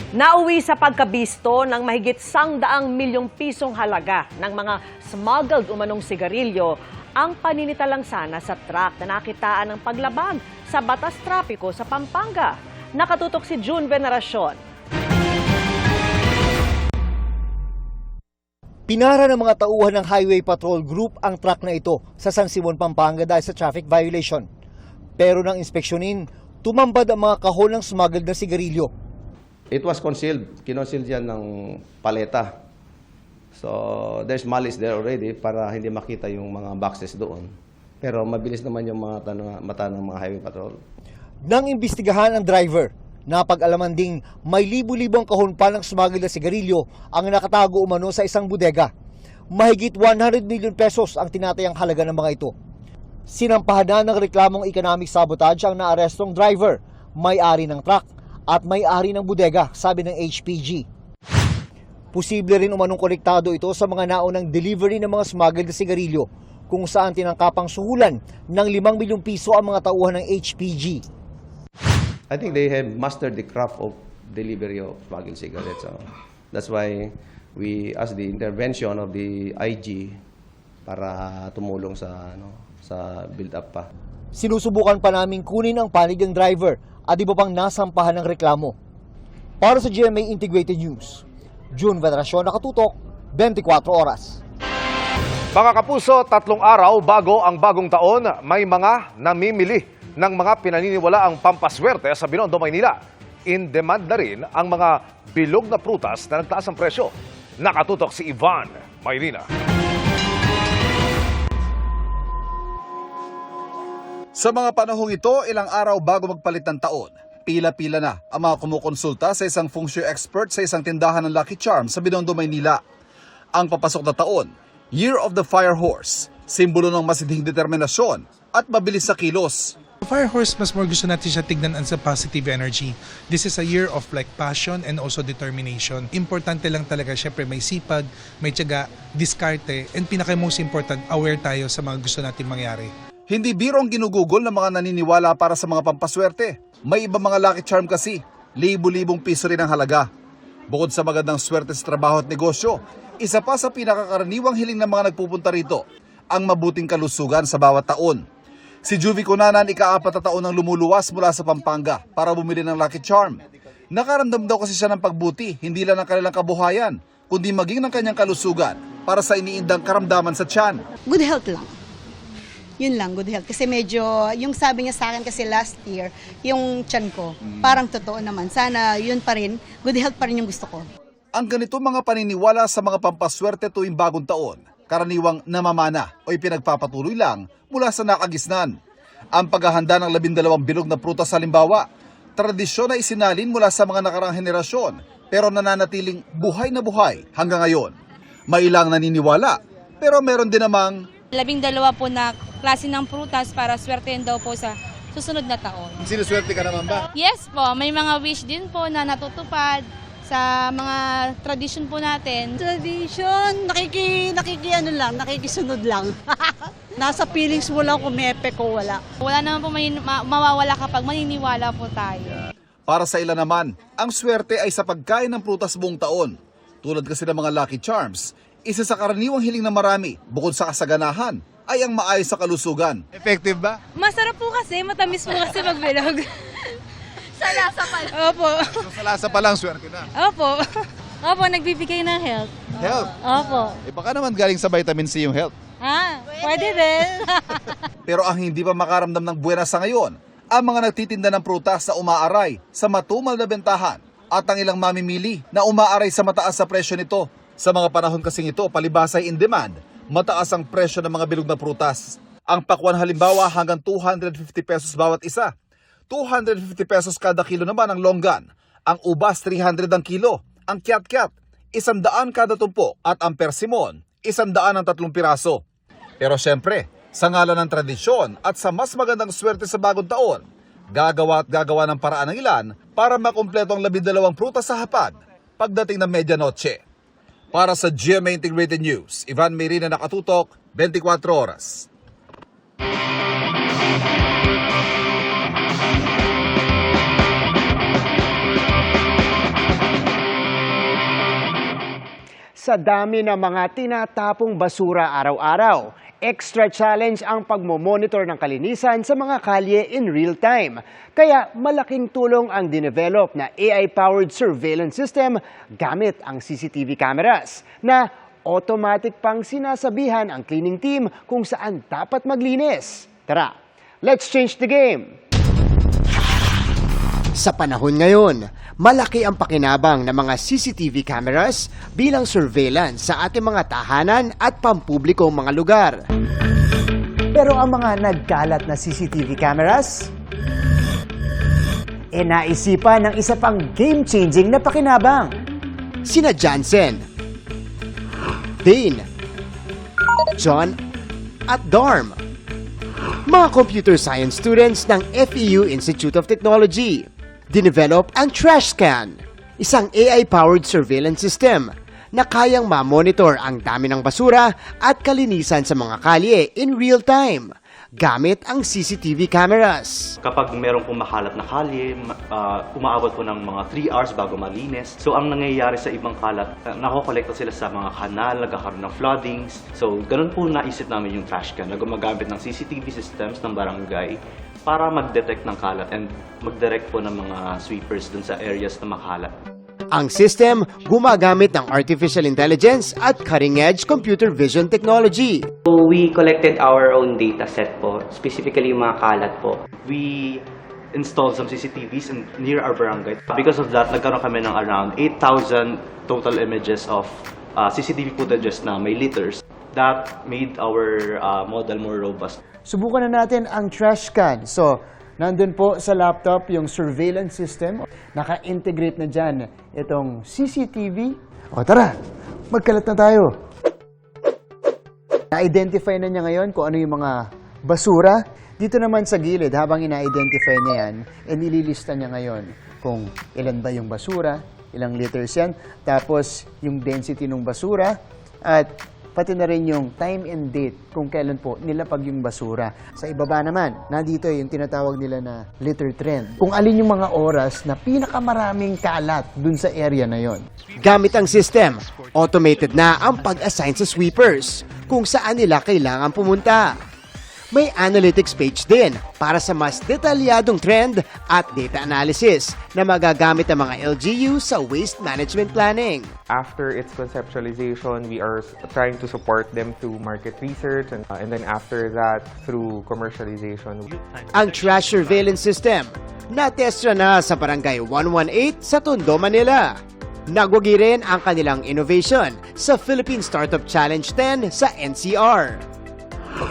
Nauwi sa pagkabisto ng mahigit 100 milyong pisong halaga ng mga smuggled umanong sigarilyo ang paninitalang sana sa truck na nakitaan ng paglabag sa batas trapiko sa Pampanga. Nakatutok si June Veneracion. Pinara ng mga tauhan ng Highway Patrol Group ang truck na ito sa San Simon, Pampanga dahil sa traffic violation. Pero nang inspeksyonin, tumambad ang mga kahon ng smuggled na sigarilyo. It was concealed. Kinoncealed yan ng paleta. So, there's malice there already para hindi makita yung mga boxes doon. Pero mabilis naman yung mga mata ng mga highway patrol. Nang imbestigahan ang driver, napag-alaman ding may libu-libong kahon pa ng smuggled na sigarilyo ang nakatago umano sa isang bodega. Mahigit 100 million pesos ang tinatayang halaga ng mga ito. Sinampahan na ng reklamong economic sabotage ang naarestong driver, may-ari ng truck, at may-ari ng bodega, sabi ng HPG. Posible rin umanong konektado ito sa mga naunang delivery ng mga smuggled na sigarilyo kung saan tinangkapang suhulan ng 5 milyong piso ang mga tauhan ng HPG. I think they have mastered the craft of delivery of smuggled cigarettes. So that's why we asked the intervention of the IG para tumulong sa build-up pa. Sinusubukan pa naming kunin ang panig ng driver at iba pang nasampahan ng reklamo. Para sa GMA Integrated News, June Veneracion, nakatutok, 24 oras. Mga kapuso, 3 araw bago ang bagong taon, may mga namimili ng mga pinaniniwalaang pampaswerte sa Binondo, Maynila. In demand na rin ang mga bilog na prutas na nagtaas ang presyo. Nakatutok si Ivan Mayrina. Sa mga panahong ito, ilang araw bago magpalit ng taon, pila-pila na ang mga kumukonsulta sa isang feng shui expert sa isang tindahan ng Lucky Charm sa Binondo, Maynila. Ang papasok na taon, Year of the Fire Horse, simbolo ng masidhing determinasyon at mabilis sa kilos. Fire horse, mas more gusto natin siya tignan as a positive energy. This is a year of like passion and also determination. Importante lang talaga, syempre may sipag, may tiyaga, diskarte, and pinaka-most important, aware tayo sa mga gusto natin mangyari. Hindi biro ang ginugugol ng mga naniniwala para sa mga pampaswerte. May iba mga Lucky Charm kasi, libu-libong piso rin ang halaga. Bukod sa magandang swerte sa trabaho at negosyo, isa pa sa pinakakaraniwang hiling ng mga nagpupunta rito, ang mabuting kalusugan sa bawat taon. Si Juvie Cunanan, ika-4 na taon nang lumuluwas mula sa Pampanga para bumili ng Lucky Charm. Nakaramdam daw kasi siya ng pagbuti, hindi lang ng kanilang kabuhayan, kundi maging ng kanyang kalusugan para sa iniindang karamdaman sa tiyan. Good health lang. Yun lang, good health. Kasi medyo, yung sabi niya sa akin kasi last year, yung tiyan ko, parang totoo naman. Sana yun pa rin, good health pa rin yung gusto ko. Ang ganito mga paniniwala sa mga pampaswerte tuwing bagong taon, karaniwang namamana o ipinagpapatuloy lang mula sa nakagisnan. Ang paghahanda ng 12 bilog na prutas halimbawa, tradisyon na isinalin mula sa mga nakarang henerasyon pero nananatiling buhay na buhay hanggang ngayon. May ilang naniniwala pero meron din namang 12 po na klase ng prutas para swertein daw po sa susunod na taon. sinuswerte ka naman ba? Yes po, may mga wish din po na natutupad sa mga tradition po natin. Tradition, nakikisunod lang. Nasa feelings mo lang kung may epe ko wala. Wala naman po mawawala kapag maniniwala po tayo. Para sa ilan naman, ang swerte ay sa pagkain ng prutas buong taon. Tulad kasi ng mga Lucky Charms, isa sa karaniwang hiling ng marami, bukod sa kasaganahan, ay ang maayos sa kalusugan. Effective ba? Masarap po kasi, matamis po kasi magbilog. Sa lasa pa lang. Opo. So, sa lasa pa lang, swerte na. Opo. Opo, nagbibigay ng health. Health? Opo. Baka naman galing sa vitamin C yung health. Pwede rin. Pero ang hindi pa makaramdam ng buwena sa ngayon, ang mga nagtitinda ng prutas na umaaray sa matumal na bentahan at ang ilang mamimili na umaaray sa mataas sa presyo nito. Sa mga panahon kasing ito, palibasay in demand, mataas ang presyo ng mga bilog na prutas. Ang pakwan halimbawa hanggang 250 pesos bawat isa. 250 pesos kada kilo naman ang longgan. Ang ubas 300 ang kilo. Ang kiat-kiat 100 kada tumpo at ang persimon 100 ang 3 piraso. Pero syempre, sa ngalan ng tradisyon at sa mas magandang swerte sa bagong taon, gagawa at gagawa ng paraan ng ilan para makumpleto ang 12 prutas sa hapag pagdating ng medianoche. Para sa GMA Integrated News, Ivan Mayrina, nakatutok, 24 oras. Sa dami ng mga tinatapong basura araw-araw, extra challenge ang pagmomonitor ng kalinisan sa mga kalye in real time. Kaya malaking tulong ang dinevelop na AI-powered surveillance system gamit ang CCTV cameras na automatic pang sinasabihan ang cleaning team kung saan dapat maglinis. Tara, let's change the game! Sa panahon ngayon, malaki ang pakinabang ng mga CCTV cameras bilang surveillance sa ating mga tahanan at pampublikong mga lugar. Pero ang mga nagkalat na CCTV cameras, naisipan ng isa pang game-changing na pakinabang. Sina Jansen, Dane, John at Darm, mga computer science students ng FEU Institute of Technology. Dinevelop ang TrashScan, isang AI-powered surveillance system na kayang ma-monitor ang dami ng basura at kalinisan sa mga kalye in real time gamit ang CCTV cameras. Kapag meron pong makalat na kalye, umaabot po ng mga 3 hours bago malinis. So ang nangyayari sa ibang kalat, nakokolekta sila sa mga kanal, nagkakaroon ng floodings. So ganun po naisip namin yung TrashScan na gumagamit ng CCTV systems ng barangay para mag-detect ng kalat and mag-direct po ng mga sweepers dun sa areas na makalat. Ang system gumagamit ng artificial intelligence at cutting-edge computer vision technology. So we collected our own data set po, specifically yung mga kalat po. We installed some CCTVs near our barangay. Because of that, nagkaroon kami ng around 8,000 total images of CCTV footages na may litters. That made our model more robust. Subukan na natin ang TrashScan. So, nandun po sa laptop yung surveillance system. Naka-integrate na dyan itong CCTV. O tara, magkalat na tayo. Na-identify na niya ngayon kung ano yung mga basura. Dito naman sa gilid, habang ina-identify niya yan, nililista niya ngayon kung ilan ba yung basura, ilang liters yan, tapos yung density ng basura, at pati na rin yung time and date kung kailan po nilapag yung basura. Sa ibaba naman, nandito yung tinatawag nila na litter trend. Kung alin yung mga oras na pinakamaraming kalat dun sa area na yon. Gamit ang system, automated na ang pag-assign sa sweepers kung saan nila kailangan pumunta. May analytics page din para sa mas detalyadong trend at data analysis na magagamit ng mga LGU sa waste management planning. After its conceptualization, we are trying to support them through market research and then after that, through commercialization. Ang trash surveillance system, natestra na sa Barangay 118 sa Tondo, Manila. Nagwagi rin ang kanilang innovation sa Philippine Startup Challenge 10 sa NCR.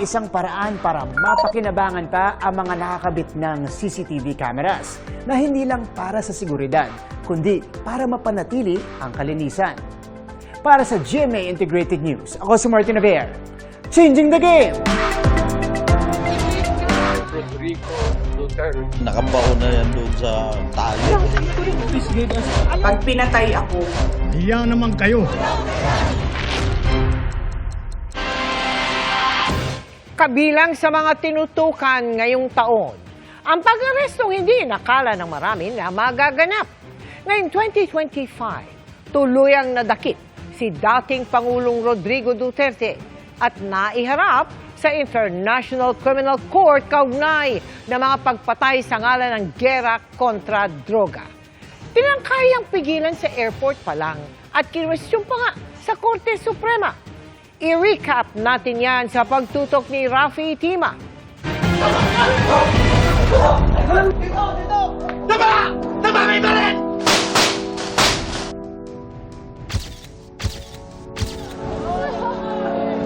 Isang paraan para mapakinabangan pa ang mga nakakabit ng CCTV cameras na hindi lang para sa seguridad, kundi para mapanatili ang kalinisan. Para sa GMA Integrated News, ako si Martin Navier, changing the game! Nakabaon na yan doon sa tali. Pag pinatay ako, hiya naman kayo. Kabilang sa mga tinutukan ngayong taon, ang pag-arestong hindi nakala ng marami na magaganap. Ngayong 2025, tuluyang nadakip si dating Pangulong Rodrigo Duterte at naiharap sa International Criminal Court kaugnay ng mga pagpatay sa ngalan ng giyera kontra droga. Tinangkayang pigilan sa airport pa lang at kinwestiyon pa nga sa Korte Suprema. I-recap natin yan sa pagtutok ni Rafi Tima.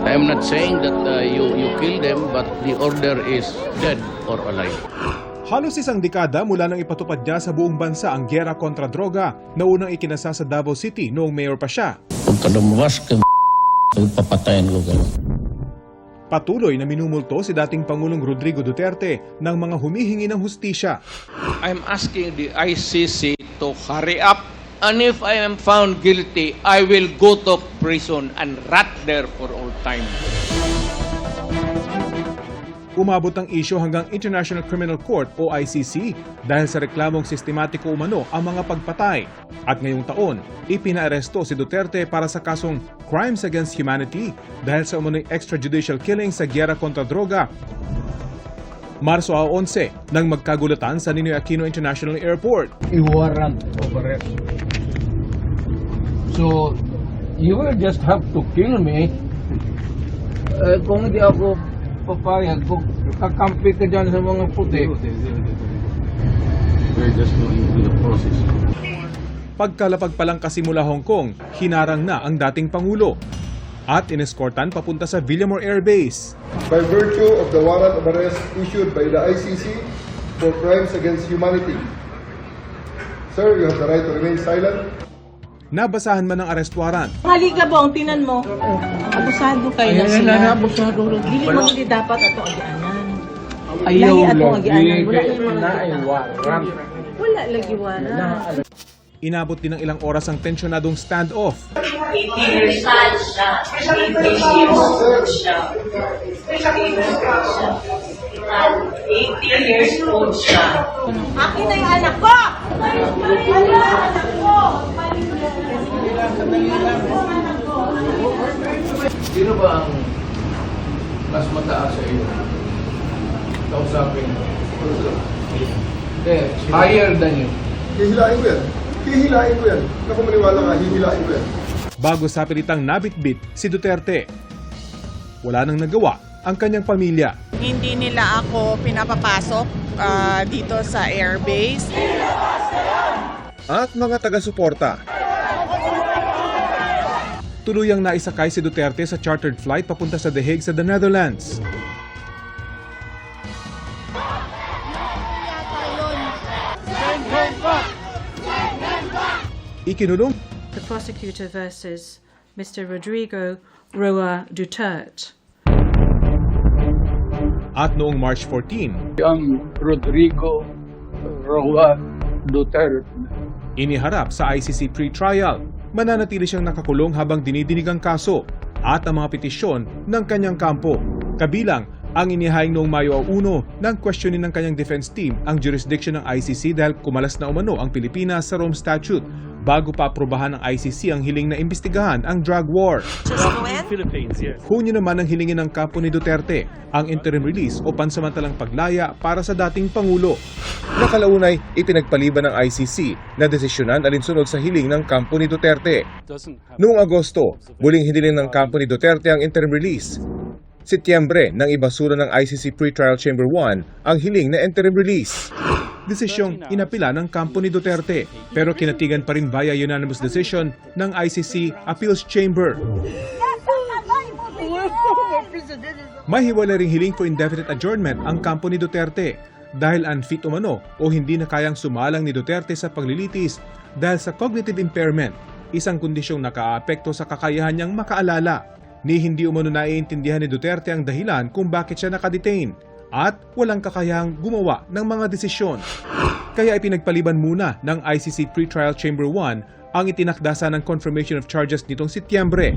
I am not saying that you kill them, but the order is dead or alive. Halos isang dekada mula nang ipatupad niya sa buong bansa ang giyera kontra droga na unang ikinasa sa Davao City noong mayor pa siya. Pagka lumuwas ka, papatayin ko ka. Patuloy na minumulto si dating Pangulong Rodrigo Duterte ng mga humihingi ng hustisya. I'm asking the ICC to hurry up, and if I am found guilty, I will go to prison and rot there for all time. Umabot ang isyu hanggang International Criminal Court o ICC dahil sa reklamong sistematiko umano ang mga pagpatay. At ngayong taon, ipinaaresto si Duterte para sa kasong Crimes Against Humanity dahil sa umano'y extrajudicial killing sa giyera kontra droga. Marso 11 nang magkagulatan sa Ninoy Aquino International Airport. I-warrant of arrest. So, you will just have to kill me. Kung hindi ako papayag, kung kakampi ka dyan sa mga puti. We're just going through the process. Pagkalapag pa lang kasi mula Hong Kong, hinarang na ang dating Pangulo at ineskortan papunta sa Villamor Air Base. By virtue of the warrant of arrest issued by the ICC for crimes against humanity. Sir, you have the right to remain silent. Nabasahan man ng arrest warrant. Halika bong, tinan mo. Abusado kayo na sila. Abusado. Dili mo hindi dapat ato agianan. Ayaw Lahi ato lang. agianan. Wala yung mga warrant. Wala lagi warrant. Inabot din ng ilang oras ang tensyonadong standoff. 18 years old siya. 18 years old siya. Akin na yung anak ko! Sino ba ang mas mataas sa iyo? Kausapin mo. Higher than you. Hihilain ko yan. Hihilain ko yan. Naku, maniwala ka, hihilain ko yan. Bago sa pilitang nabitbit si Duterte. Wala nang nagawa ang kanyang pamilya. Hindi nila ako pinapapasok dito sa airbase. At mga taga-suporta. Tuluyang naisakay si Duterte sa chartered flight papunta sa The Hague sa the Netherlands. Ikinulong the prosecutor versus Mr. Rodrigo Roa Duterte. At noong March 14, Ang Rodrigo Roa Duterte. iniharap sa ICC pre-trial. Mananatili siyang nakakulong habang dinidinig ang kaso at ang mga petisyon ng kanyang kampo. Kabilang ang inihaing noong Mayo 1 nang questionin ng kanyang defense team ang jurisdiction ng ICC dahil kumalas na umano ang Pilipinas sa Rome Statute bago pa aprobahan ng ICC ang hiling na imbestigahan ang drug war. Hunyo naman ang hilingin ng kampo ni Duterte ang interim release o pansamantalang paglaya para sa dating Pangulo. Nakalaunay, ipinagpaliban ng ICC na desisyonan alinsunod sa hiling ng kampo ni Duterte. Noong Agosto, muling hiniling ng kampo ni Duterte ang interim release. Setyembre nang ibasura ng ICC Pretrial Chamber 1 ang hiling na interim release. Desisyong inapila ng kampo ni Duterte pero kinatigan pa rin via unanimous decision ng ICC Appeals Chamber. Mahiwalay ring hiling for indefinite adjournment ang kampo ni Duterte dahil unfit umano o hindi na kayang sumalang ni Duterte sa paglilitis dahil sa cognitive impairment, isang kondisyong nakaapekto sa kakayahan niyang makaalala. Ni hindi umano naiintindihan ni Duterte ang dahilan kung bakit siya nakadetain at walang kakayahang gumawa ng mga desisyon. Kaya ipinagpaliban muna ng ICC Pretrial Chamber 1 ang itinakdasa ng confirmation of charges nitong Setyembre.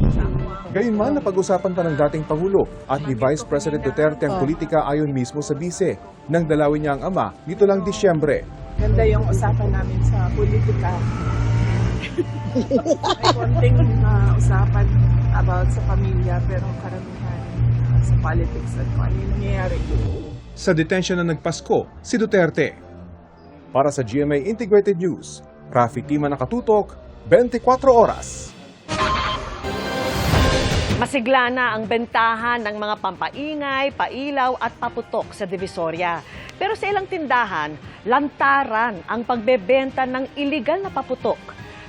Gayunman, napag-usapan pa ng dating Pangulo at ni Vice President Duterte ang politika ayon mismo sa bise nang dalawin niya ang ama nito lang Disyembre. Ganda yung usapan namin sa politika. May konting usapan about sa pamilya pero karamihan sa politics at kung ano yung nangyayari. Sa detention na nagpasko, si Duterte. Para sa GMA Integrated News, Rafi Tima nakatutok, 24 oras. Masigla na ang bentahan ng mga pampaingay, pailaw at paputok sa Divisoria. Pero sa ilang tindahan, lantaran ang pagbebenta ng iligal na paputok.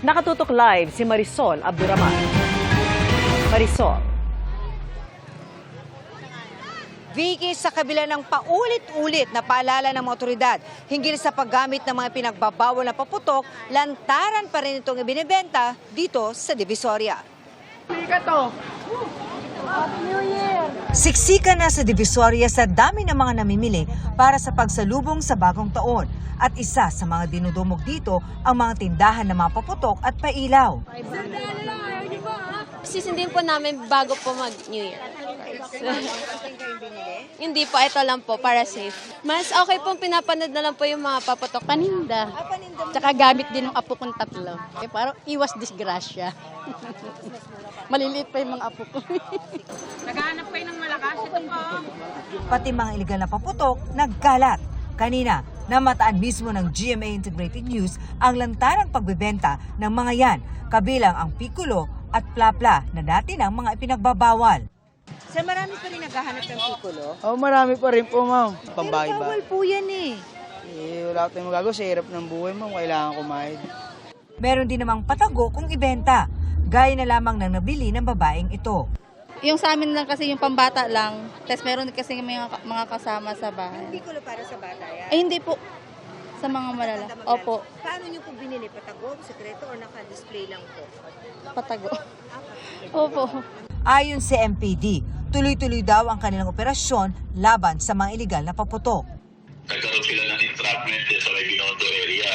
Nakatutok live si Marisol Abduraman. Marisol. Vicky, sa kabila ng paulit-ulit na paalala ng mga otoridad hinggil sa paggamit ng mga pinagbabawal na paputok, lantaran pa rin itong ibinibenta dito sa Divisoria. Siksika na sa Divisoria sa dami ng mga namimili para sa pagsalubong sa bagong taon. At isa sa mga dinudumog dito ang mga tindahan ng mga paputok at pailaw. Sisindin po namin bago po mag-New Year. Hindi po, ito lang po, para safe. Mas okay pong pinapanood na lang po yung mga paputok. Paninda. Tsaka gamit din ng apo kong tatlo. Parang iwas disgrasya. Maliliit pa yung mga apo ko. Naghahanap kayo ng malakas, ito po. Pati mga iligal na paputok, nagkalat. Kanina, namataan mismo ng GMA Integrated News ang lantarang pagbebenta ng mga yan, kabilang ang Piccolo at Plapla na dati ng mga ipinagbabawal. Sir, marami pa rin naghahanap ng Piccolo? Oh, marami pa rin po, ma'am. Pambahay ba? Bawal po yan eh. Wala tayong magagawa sa hirap ng buhay, ma'am. Kailangan kumain. Meron din namang patago kung ibenta, gaya na lamang ng nabili ng babaeng ito. Yung sa amin lang kasi yung pambata lang. Tapos meron kasi mga kasama sa bahay. Piccolo para sa bata yan? Ay, hindi po. Sa mga malala. Opo. Paano niyo po binili? Patago, sekreto, o naka-display lang po? Patago. Opo. Ayon sa MPD, tuloy-tuloy daw ang kanilang operasyon laban sa mga iligal na paputok. Nagkaroon sila ng entrapment sa may Binondo area.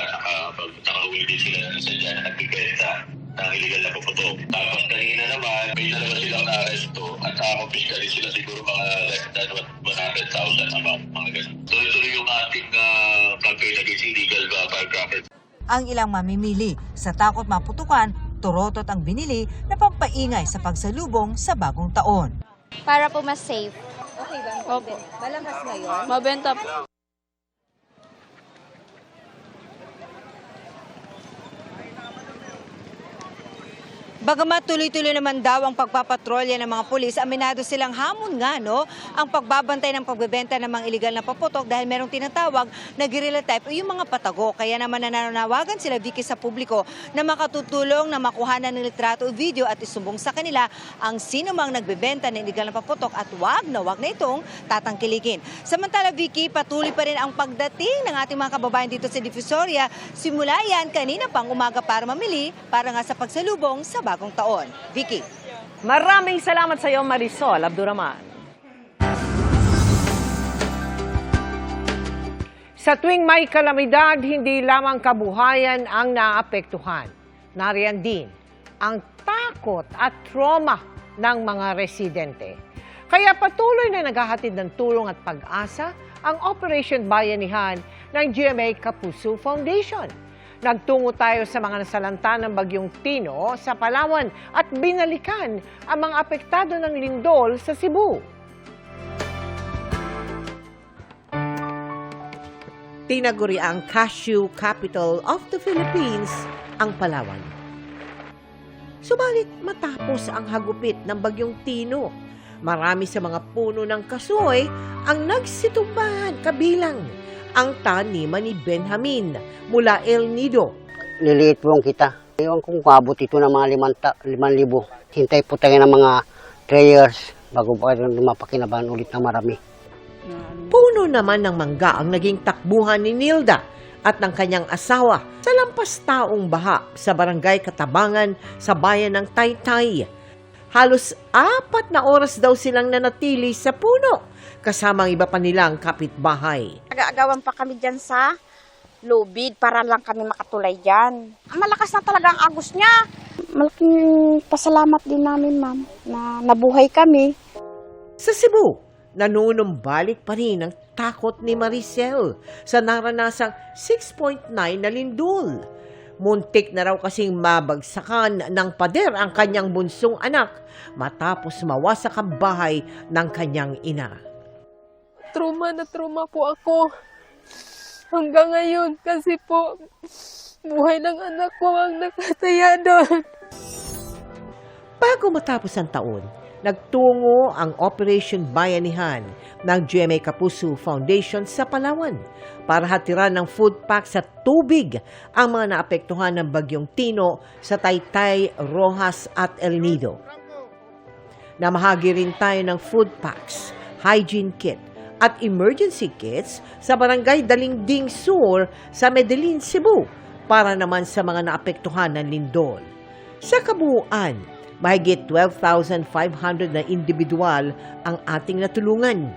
Nakahuli din sila sa dyan na nagbibenta ng iligal na paputok. Tapos kanina naman, may dalawa silang na-arresto at nakakumpiska din sila siguro mga less than 100,000 amount. Tuloy-tuloy yung ating campaign against illegal firecrackers. Ang ilang mamimili sa takot maputukan, turotot ang binili na pampaingay sa pagsalubong sa bagong taon. Para po mas safe. Okay ba? Opo. Malakas ngayon? Mabenta po. Bagamat tuloy-tuloy naman daw ang pagpapatrolya ng mga pulis, aminado silang hamon nga ang pagbabantay ng pagbebenta ng mga iligal na paputok dahil merong tinatawag na guerrilla type o yung mga patago. Kaya naman nananawagan sila, Vicky, sa publiko na makatutulong na makuhanan ng litrato o video at isumbong sa kanila ang sino mang nagbebenta ng iligal na paputok at wag na itong tatangkilikin. Samantala, Vicky, patuloy pa rin ang pagdating ng ating mga kababayan dito sa Divisoria. Simula yan kanina pang umaga para mamili para nga sa pagsalubong sa bagong taon. Vicky. Maraming salamat sa iyo, Marisol Abduraman. Sa tuwing may kalamidad, hindi lamang kabuhayan ang naapektuhan. Nariyan din ang takot at trauma ng mga residente. Kaya patuloy na naghahatid ng tulong at pag-asa ang Operation Bayanihan ng GMA Kapuso Foundation. Nagtungo tayo sa mga nasalanta ng Bagyong Tino sa Palawan at binalikan ang mga apektado ng lindol sa Cebu. Tinaguri ang cashew capital of the Philippines, ang Palawan. Subalit matapos ang hagupit ng Bagyong Tino, marami sa mga puno ng kasoy ang nagsitubahan kabilang ang taniman ni Benjamin mula El Nido. Liliit po kita. Ewan kung kabot ito ng mga 5,000. Hintay po tayo ng mga 3 years bago pa mapakinabahan ulit ng marami. Puno naman ng mangga ang naging takbuhan ni Nilda at ng kanyang asawa sa lampas taong baha sa barangay Katabangan sa bayan ng Taytay. Halos 4 na oras daw silang nanatili sa puno kasama ang iba pa nilang kapitbahay. Nag-aagawan pa kami dyan sa lubid para lang kami makatulay dyan. Malakas na talaga ang agos niya. Malaking pasalamat din namin, ma'am, na nabuhay kami. Sa Cebu, nanunumbalik pa rin ang takot ni Maricel sa naranasang 6.9 na lindol. Muntik na raw kasing mabagsakan ng pader ang kanyang bunsong anak matapos mawasak ang bahay ng kanyang ina. Trauma na trauma po ako hanggang ngayon kasi po buhay ng anak ko ang nakataya doon. Bago matapos ang taon, nagtungo ang Operation Bayanihan ng GMA Kapuso Foundation sa Palawan para hatiran ng food packs at tubig ang mga naapektuhan ng Bagyong Tino sa Taytay, Rojas at El Nido. Namahagi rin tayo ng food packs, hygiene kit at emergency kits sa Barangay Dalingding Sur sa Medellin, Cebu para naman sa mga naapektuhan ng lindol. Sa kabuuan, mahigit 12,500 na individual ang ating natulungan.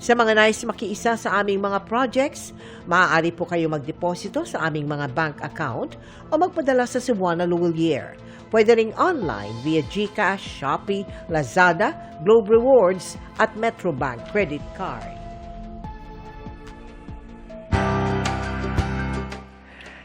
Sa mga nais makiisa sa aming mga projects, maaari po kayo magdeposito sa aming mga bank account o magpadala sa Cebuana Luwilier. Pwede ring online via GCash, Shopee, Lazada, Globe Rewards at Metrobank credit card.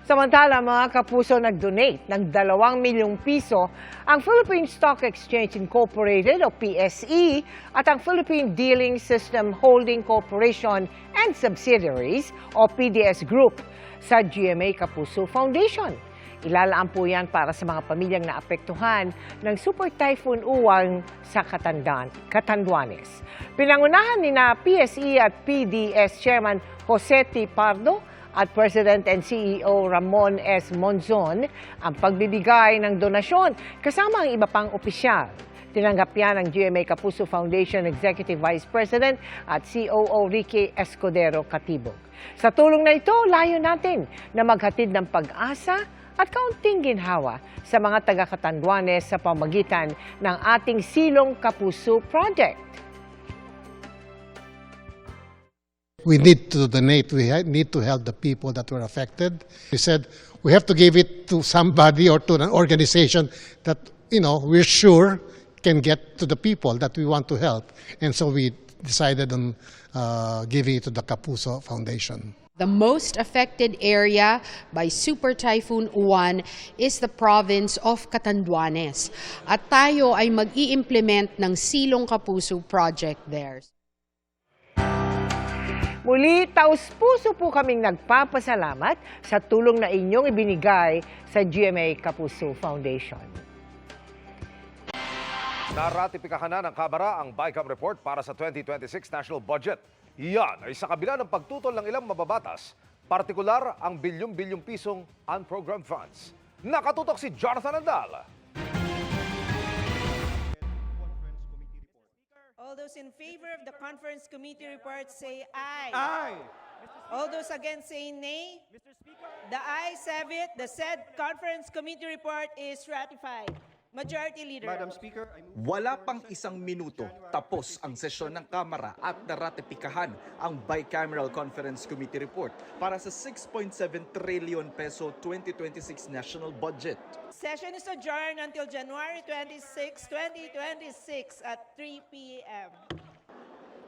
Samantala, mga kapuso, nag-donate ng 2 milyong piso ang Philippine Stock Exchange Incorporated o PSE at ang Philippine Dealing System Holding Corporation and Subsidiaries o PDS Group sa GMA Kapuso Foundation. Ilalaan po yan para sa mga pamilyang naapektuhan ng Super Typhoon Uwan sa Catanduanes. Pinangunahan ni na PSE at PDS Chairman Jose T. Pardo at President and CEO Ramon S. Monzon ang pagbibigay ng donasyon kasama ang iba pang opisyal. Tinanggap yan ng GMA Kapuso Foundation Executive Vice President at COO Ricky Escudero Katibog. Sa tulong na ito, layo natin na maghatid ng pag-asa at kaunting ginhawa sa mga taga-Catanduanes sa pamagitan ng ating Silong Kapuso Project. We need to donate. We need to help the people that were affected. We said we have to give it to somebody or to an organization that, we're sure can get to the people that we want to help. And so we decided on giving it to the Kapuso Foundation. The most affected area by Super Typhoon Uwan is the province of Catanduanes. At tayo ay mag-i-implement ng Silong Kapuso project there. Muli, taus-puso po kaming nagpapasalamat sa tulong na inyong ibinigay sa GMA Kapuso Foundation. Naratipikahan na ng Kamara ang BICAM report para sa 2026 national budget. Iyan ay sa kabila ng pagtutol ng ilang mababatas, partikular ang bilyong-bilyong pisong unprogrammed funds. Nakatutok si Jonathan Andal. All those in favor of the conference committee report say aye. Aye. All those against say nay. Mr. Speaker. The ayes have it. The said conference committee report is ratified. Majority Leader. Madam Speaker, wala pang isang minuto tapos ang sesyon ng Kamara at naratipikahan ang Bicameral Conference Committee Report para sa 6.7 trillion peso 2026 national budget. Session is adjourned until January 26, 2026 at 3 p.m.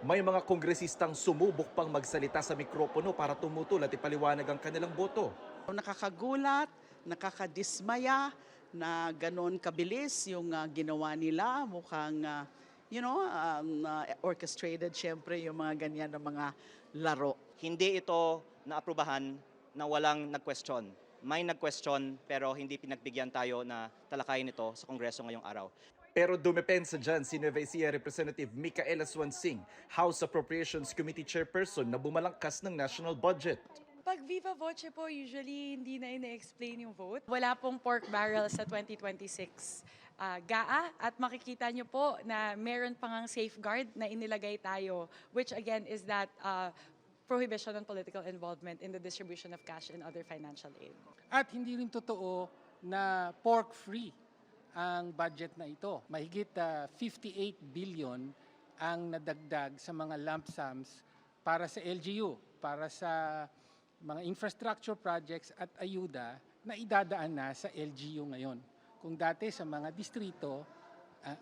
May mga kongresistang sumubok pang magsalita sa mikropono para tumutol at ipaliwanag ang kanilang boto. Nakakagulat, nakakadismaya na ganon kabilis yung ginawa nila. Mukhang, orchestrated syempre yung mga ganyan na mga laro. Hindi ito naaprubahan na walang nag-question. May nag-question pero hindi pinagbigyan tayo na talakayin ito sa Kongreso ngayong araw. Pero dumepensa dyan si Nueva Ecija Representative Micaela Swansing, House Appropriations Committee Chairperson na bumalangkas ng national budget. Pag viva voce po, usually hindi na ina-explain yung vote. Wala pong pork barrel sa 2026 GAA at makikita nyo po na meron pang safeguard na inilagay tayo, which again is that prohibition on political involvement in the distribution of cash and other financial aid. At hindi rin totoo na pork-free ang budget na ito. Mahigit 58 billion ang nadagdag sa mga lump sums para sa LGU, para sa mga infrastructure projects at ayuda na idadaan na sa LGU ngayon. Kung dati sa mga distrito,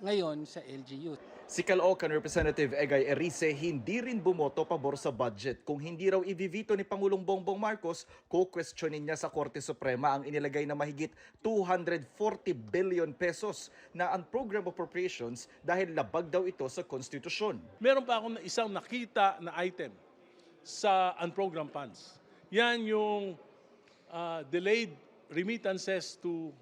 ngayon sa LGU. Si Caloocan Representative Egay Erice hindi rin bumoto pabor sa budget. Kung hindi raw i-veto ni Pangulong Bongbong Marcos, ko-questionin niya sa Korte Suprema ang inilagay na mahigit 240 billion pesos na unprogrammed appropriations dahil labag daw ito sa konstitusyon. Meron pa akong isang nakita na item sa unprogrammed funds. Yan yung delayed remittances to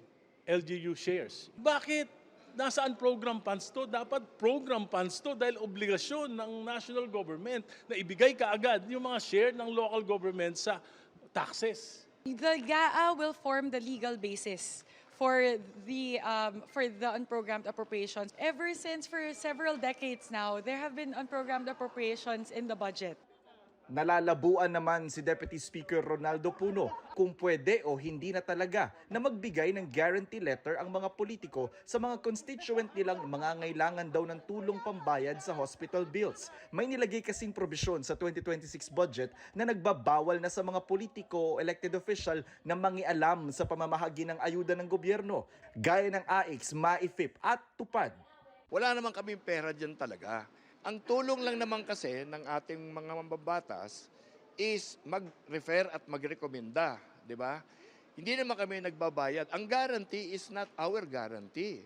LGU shares. Bakit? Nasa unprogrammed funds to, dapat program funds to dahil obligasyon ng national government na ibigay kaagad yung mga share ng local government sa taxes. The GAA will form the legal basis for the unprogrammed appropriations. Ever since for several decades now, there have been unprogrammed appropriations in the budget. Nalalabuan naman si Deputy Speaker Ronaldo Puno kung pwede o hindi na talaga na magbigay ng guarantee letter ang mga politiko sa mga constituent nilang mangangailangan daw ng tulong pambayad sa hospital bills. May nilagay kasing probisyon sa 2026 budget na nagbabawal na sa mga politiko o elected official na mangialam sa pamamahagi ng ayuda ng gobyerno, gaya ng AIX, MAIFIP at TUPAD. Wala naman kaming pera dyan talaga. Ang tulong lang naman kasi ng ating mga mambabatas is mag-refer at magrekomenda, di ba? Hindi naman kami nagbabayad. Ang guarantee is not our guarantee,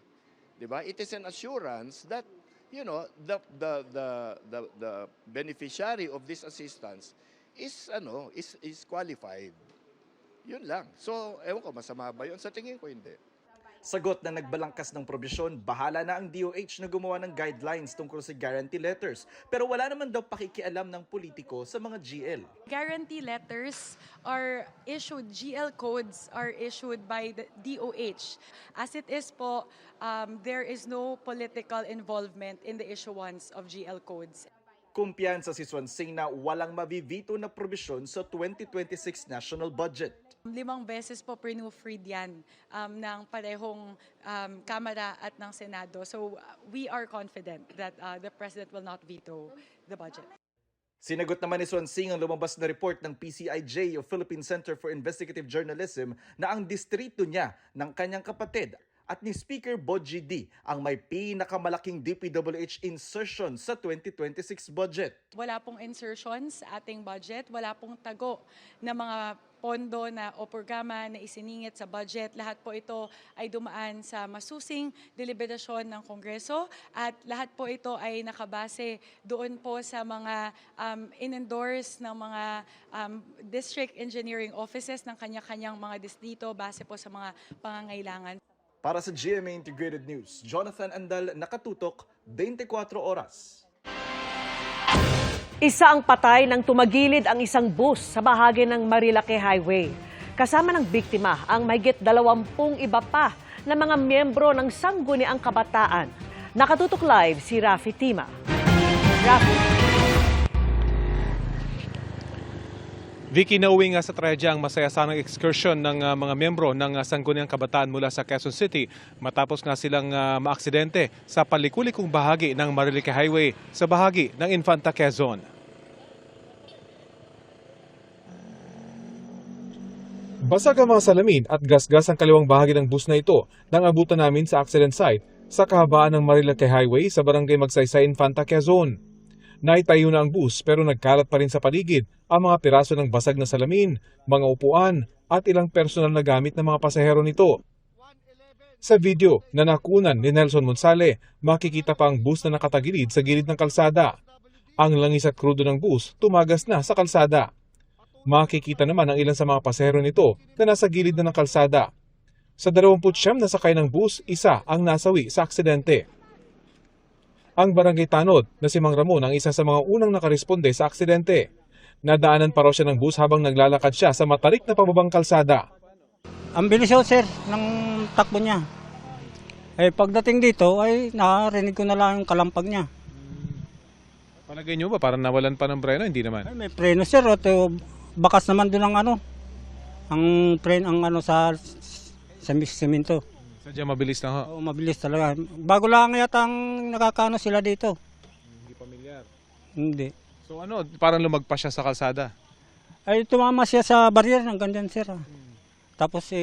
di ba? It is an assurance that, you know, the beneficiary of this assistance is qualified. Yun lang. So, ewan ko, masama ba yun? Sa tingin ko, hindi. Sagot na nagbalangkas ng probisyon, bahala na ang DOH na gumawa ng guidelines tungkol sa guarantee letters. Pero wala naman daw pakikialam ng politiko sa mga GL. Guarantee letters are issued, GL codes are issued by the DOH. As it is po, there is no political involvement in the issuance of GL codes. Kumpiyansa si Swansing na walang mabivito na probisyon sa 2026 national budget. 5 beses po proofread yan ng parehong Kamara at ng Senado. So we are confident that the President will not veto the budget. Sinagot naman ni Swansing ang lumabas na report ng PCIJ o Philippine Center for Investigative Journalism na ang distrito niya ng kanyang kapatid at ni Speaker Boji D ang may pinakamalaking DPWH insertion sa 2026 budget. Wala pong insertions sa ating budget, wala pong tago na mga pondo na o programa na isiningit sa budget. Lahat po ito ay dumaan sa masusing deliberasyon ng Kongreso at lahat po ito ay nakabase doon po sa mga in-endorse ng mga district engineering offices ng kanya-kanyang mga distrito base po sa mga pangangailangan. Para sa GMA Integrated News, Jonathan Andal, nakatutok, 24 oras. Isa ang patay nang tumagilid ang isang bus sa bahagi ng Marilake Highway. Kasama ng biktima ang mahigit 20 iba pa na mga miyembro ng Sangguniang Kabataan. Nakatutok live si Rafi Tima. Rafi. Vicky, nauwi nga sa trahedya ang masaya sanang excursion ng mga miyembro ng Sangguniang Kabataan mula sa Quezon City matapos nga silang maaksidente sa palikulikong bahagi ng Marilake Highway sa bahagi ng Infanta, Quezon. Basag ang mga salamin at gasgas ang kaliwang bahagi ng bus na ito nang abutan namin sa accident site sa kahabaan ng Marilake Highway sa barangay Magsaysay, Infanta, Quezon. Naitayo na ang bus pero nagkalat pa rin sa paligid ang mga piraso ng basag na salamin, mga upuan at ilang personal na gamit ng mga pasahero nito. Sa video na nakunan ni Nelson Monsale, makikita pa ang bus na nakatagilid sa gilid ng kalsada. Ang langis at krudo ng bus tumagas na sa kalsada. Makikita naman ang ilan sa mga pasahero nito na nasa gilid na ng kalsada. Sa 29 na sakay ng bus, isa ang nasawi sa aksidente. Ang barangay Tanod na si Mang Ramon ang isa sa mga unang nakaresponde sa aksidente. Nadaanan pa raw siya ng bus habang naglalakad siya sa matarik na pababang kalsada. Ang bilis yun, sir, ng takbo niya. Pagdating dito ay narinig ko na lang yung kalampag niya. Palagay niyo ba parang nawalan pa ng preno? Hindi naman. May preno, sir. Bakas naman doon ang preno sa semento. Sadya mabilis lang ho? Oo, mabilis talaga. Bago lang yata ang nakakano sila dito. Hindi pamilyar? Hindi. So parang lumagpas siya sa kalsada? Ay, tumama siya sa barrier ng ganyan, sir. Tapos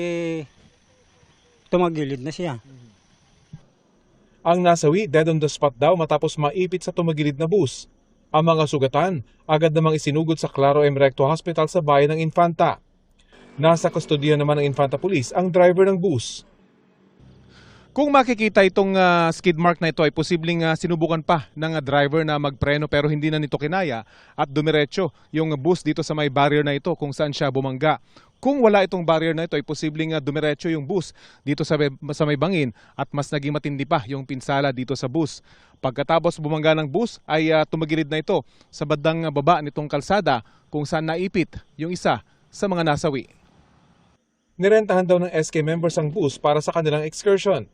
tumagilid na siya. Ang nasawi, dead on the spot daw matapos maipit sa tumagilid na bus. Ang mga sugatan, agad namang isinugod sa Claro M. Recto Hospital sa bayan ng Infanta. Nasa kustodiya naman ng Infanta Police ang driver ng bus. Kung makikita itong skid mark na ito ay posibleng sinubukan pa ng driver na magpreno pero hindi na nito kinaya at dumiretso yung bus dito sa may barrier na ito kung saan siya bumangga. Kung wala itong barrier na ito ay posibleng dumiretso yung bus dito sa may bangin at mas naging matindi pa yung pinsala dito sa bus. Pagkatapos bumangga ng bus ay tumagilid na ito sa bandang baba nitong kalsada kung saan naipit yung isa sa mga nasawi. Nirentahan daw ng SK members ang bus para sa kanilang excursion.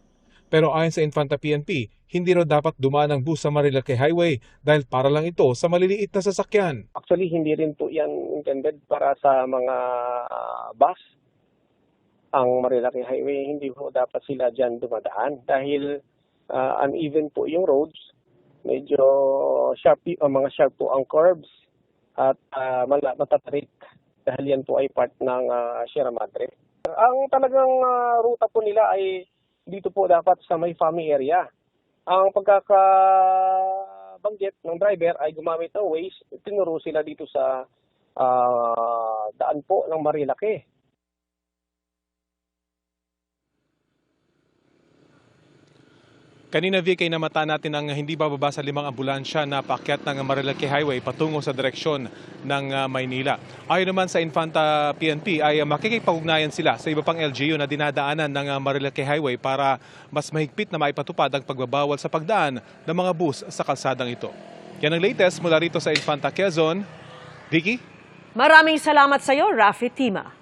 Pero ayon sa Infanta PNP, hindi raw dapat dumaan ang bus sa Marilake Highway dahil para lang ito sa maliliit na sasakyan. Actually, hindi rin po yan intended para sa mga bus. Ang Marilake Highway, hindi po dapat sila dyan dumadaan dahil uneven po yung roads, medyo sharp, mga sharp po ang curbs at matatarik dahil yan po ay part ng Sierra Madre. Ang talagang ruta po nila ay dito po dapat sa may Fami area. Ang pagkakabanggit ng driver ay gumamit ng Waze, tinuro sila dito sa daan po ng Marilake. Kanina, Vic, ay namata natin ang hindi bababa sa 5 ambulansya na paakyat ng Marilake Highway patungo sa direksyon ng Maynila. Ayon naman sa Infanta PNP ay makikipag-ugnayan sila sa iba pang LGU na dinadaanan ng Marilake Highway para mas mahigpit na maipatupad ang pagbabawal sa pagdaan ng mga bus sa kalsadang ito. Yan ang latest mula rito sa Infanta, Quezon. Vicky? Maraming salamat sa iyo, Rafi Tima.